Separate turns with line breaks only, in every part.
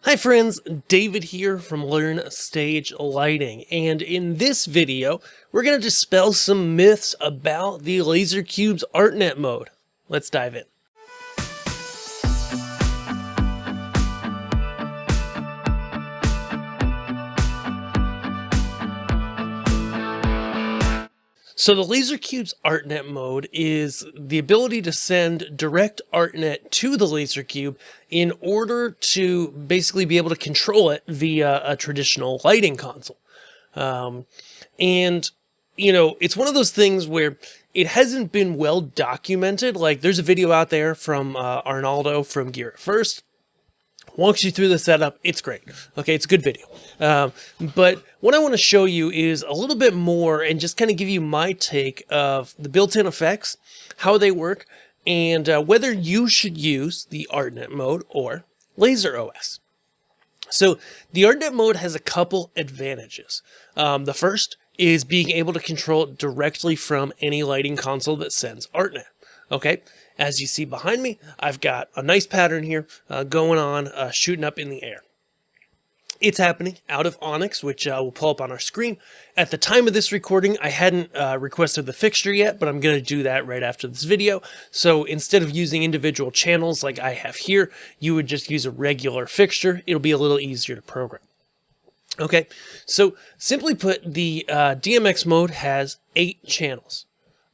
Hi friends, David here from Learn Stage Lighting, and in this video we're going to dispel some myths about the LaserCube's ArtNet mode. Let's dive in. So the LaserCube's ArtNet mode is the ability to send direct ArtNet to the LaserCube in order to basically be able to control it via a traditional lighting console. And, you know, it's one of those things where it hasn't been well documented. Like, there's a video out there from Arnaldo from Gear It First. Walks you through the setup. It's great. Okay, it's a good video. But what I want to show you is a little bit more and just kind of give you my take of the built-in effects, how they work, and whether you should use the ArtNet mode or LaserOS. So the ArtNet mode has a couple advantages. The first is being able to control it directly from any lighting console that sends ArtNet. Okay, as you see behind me, I've got a nice pattern here going on, shooting up in the air. It's happening out of Onyx, which we'll pull up on our screen. At the time of this recording, I hadn't requested the fixture yet, but I'm going to do that right after this video. So instead of using individual channels like I have here, you would just use a regular fixture. It'll be a little easier to program. Okay, so simply put, the DMX mode has 8 channels.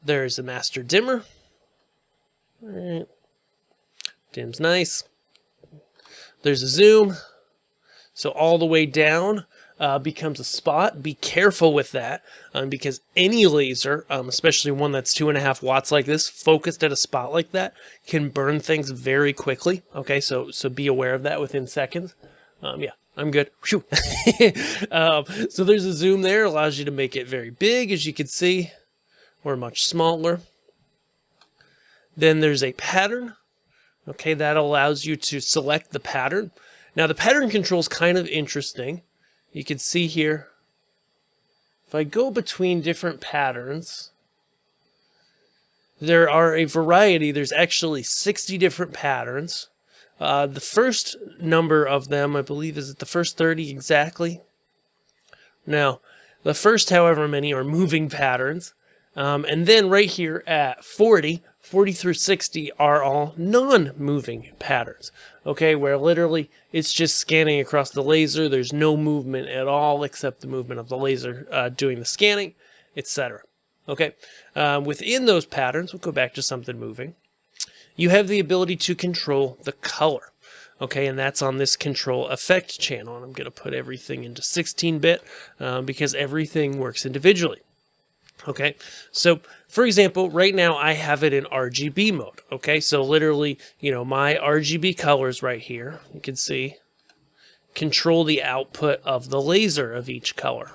There's a master dimmer. All right. Dim's nice. There's a zoom. So all the way down becomes a spot. Be careful with that because any laser, especially one that's 2.5 watts like this, focused at a spot like that, can burn things very quickly. Okay, so be aware of that within seconds. Yeah, I'm good. So there's a zoom there, allows you to make it very big, as you can see, or much smaller. Then there's a pattern. Okay, that allows you to select the pattern. Now the pattern control is kind of interesting. You can see here, if I go between different patterns, there are a variety. There's actually 60 different patterns. The first number of them, I believe, is the first 30 exactly. Now, the first however many are moving patterns. And then right here at 40 through 60 are all non-moving patterns, okay, where literally it's just scanning across the laser. There's no movement at all except the movement of the laser doing the scanning, etc. Okay, within those patterns, we'll go back to something moving. You have the ability to control the color, okay, and that's on this control effect channel. And I'm going to put everything into 16-bit because everything works individually. Okay, so for example, right now I have it in RGB mode. Okay, so literally, you know, my RGB colors right here, you can see, control the output of the laser of each color.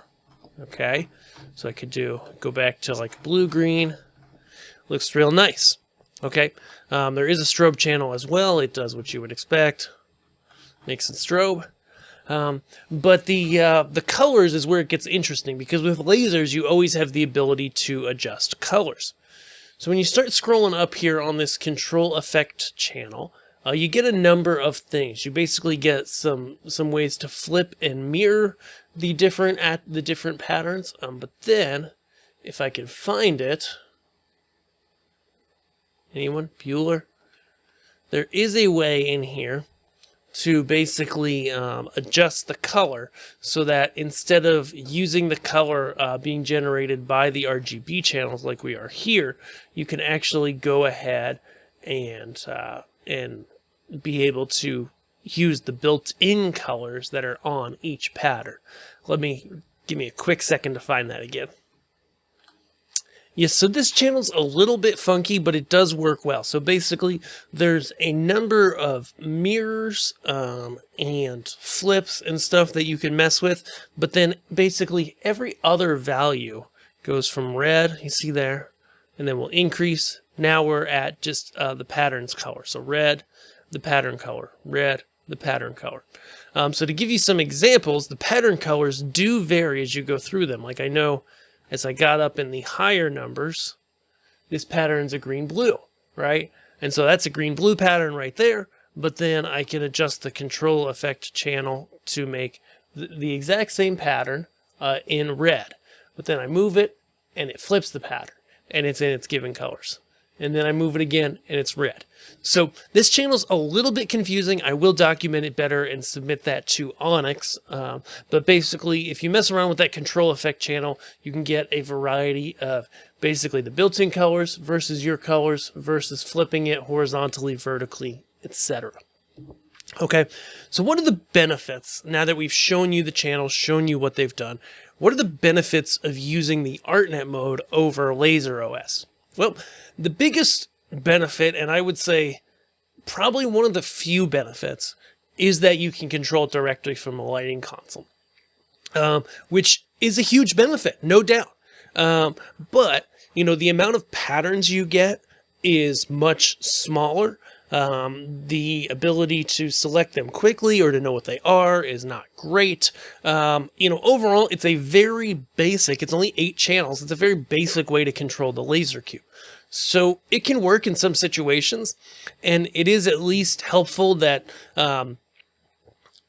Okay, so I could go back to like blue, green, looks real nice. Okay, there is a strobe channel as well. It does what you would expect, makes it strobe. But the colors is where it gets interesting, because with lasers you always have the ability to adjust colors. So when you start scrolling up here on this control effect channel, you get a number of things. You basically get some ways to flip and mirror the different patterns. But then, if I can find it, anyone? Bueller? There is a way in here to basically adjust the color so that instead of using the color being generated by the RGB channels like we are here, you can actually go ahead and be able to use the built-in colors that are on each pattern. Give me a quick second to find that again. Yes, so this channel's a little bit funky, but it does work well. So basically, there's a number of mirrors and flips and stuff that you can mess with, but then basically every other value goes from red, you see there, and then we'll increase. Now we're at just the pattern's color. So red, the pattern color, red, the pattern color. So to give you some examples, the pattern colors do vary as you go through them. Like I know, as I got up in the higher numbers, this pattern's a green-blue, right? And so that's a green-blue pattern right there. but then I can adjust the control effect channel to make the exact same pattern in red. But then I move it and it flips the pattern and it's in its given colors. And then I move it again and it's red. So this channel's a little bit confusing. I will document it better and submit that to Onyx. But basically, if you mess around with that control effect channel, you can get a variety of basically the built-in colors versus your colors versus flipping it horizontally, vertically, etc. Okay, so what are the benefits, now that we've shown you the channels, shown you what they've done, what are the benefits of using the ArtNet mode over LaserOS? Well, the biggest benefit, and I would say probably one of the few benefits, is that you can control it directly from the lighting console, which is a huge benefit, no doubt. But, you know, the amount of patterns you get is much smaller. The ability to select them quickly or to know what they are is not great. You know, overall, it's a very basic, it's only 8 channels. It's a very basic way to control the LaserCube. So it can work in some situations, and it is at least helpful that,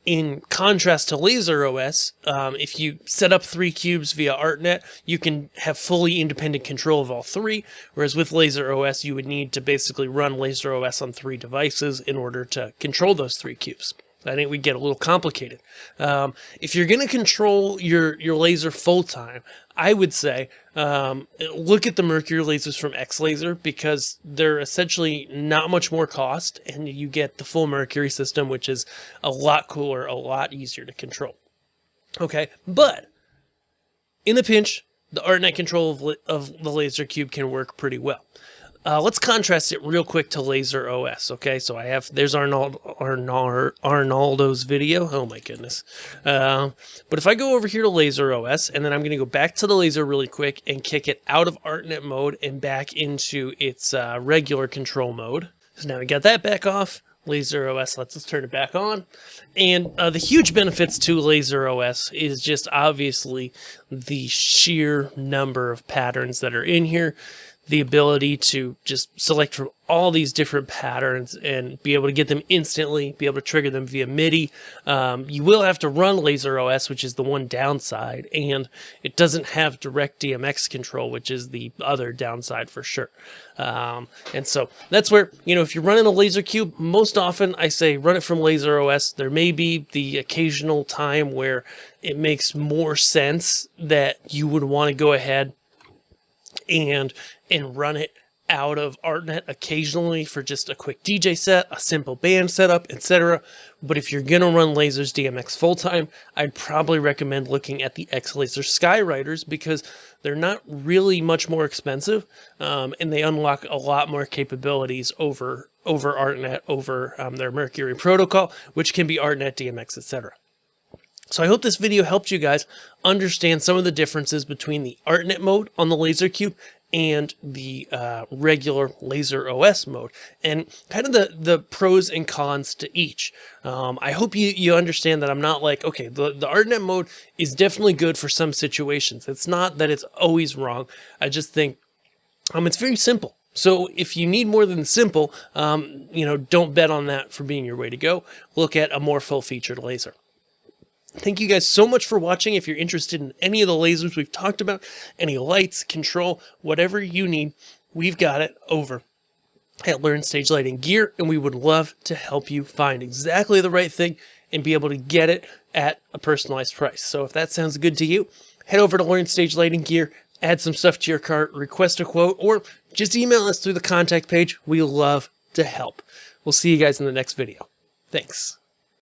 in contrast to LaserOS, if you set up 3 cubes via ArtNet, you can have fully independent control of all 3, whereas with LaserOS, you would need to basically run LaserOS on 3 devices in order to control those 3 cubes. I think we get a little complicated. If you're going to control your laser full-time, I would say look at the Mercury lasers from X-Laser, because they're essentially not much more cost, and you get the full Mercury system, which is a lot cooler, a lot easier to control. Okay, but in a pinch, the ArtNet control of the LaserCube can work pretty well. Let's contrast it real quick to LaserOS, okay? So there's Arnaldo's video. Oh my goodness. But if I go over here to LaserOS, and then I'm going to go back to the laser really quick and kick it out of ArtNet mode and back into its regular control mode. So now we got that back off. LaserOS lets us turn it back on. And the huge benefits to LaserOS is just obviously the sheer number of patterns that are in here. The ability to just select from all these different patterns and be able to get them instantly, be able to trigger them via MIDI. You will have to run LaserOS, which is the one downside, and it doesn't have direct DMX control, which is the other downside for sure. And so that's where, you know, if you're running a LaserCube, most often I say run it from LaserOS. There may be the occasional time where it makes more sense that you would want to go ahead and run it out of ArtNet occasionally for just a quick DJ set, a simple band setup, etc. But if you're going to run Lasers DMX full-time, I'd probably recommend looking at the X-Laser Skywriters, because they're not really much more expensive, and they unlock a lot more capabilities over ArtNet, over their Mercury protocol, which can be ArtNet, DMX, etc. So I hope this video helped you guys understand some of the differences between the ArtNet mode on the LaserCube and the regular LaserOS mode, and kind of the pros and cons to each. I hope you understand that I'm not like, okay, the ArtNet mode is definitely good for some situations. It's not that it's always wrong. I just think it's very simple. So if you need more than simple, you know, don't bet on that for being your way to go. Look at a more full-featured laser. Thank you guys so much for watching. If you're interested in any of the lasers we've talked about, any lights, control, whatever you need, we've got it over at Learn Stage Lighting Gear, and we would love to help you find exactly the right thing and be able to get it at a personalized price. So if that sounds good to you, head over to Learn Stage Lighting Gear, add some stuff to your cart, request a quote, or just email us through the contact page. We love to help. We'll see you guys in the next video. Thanks.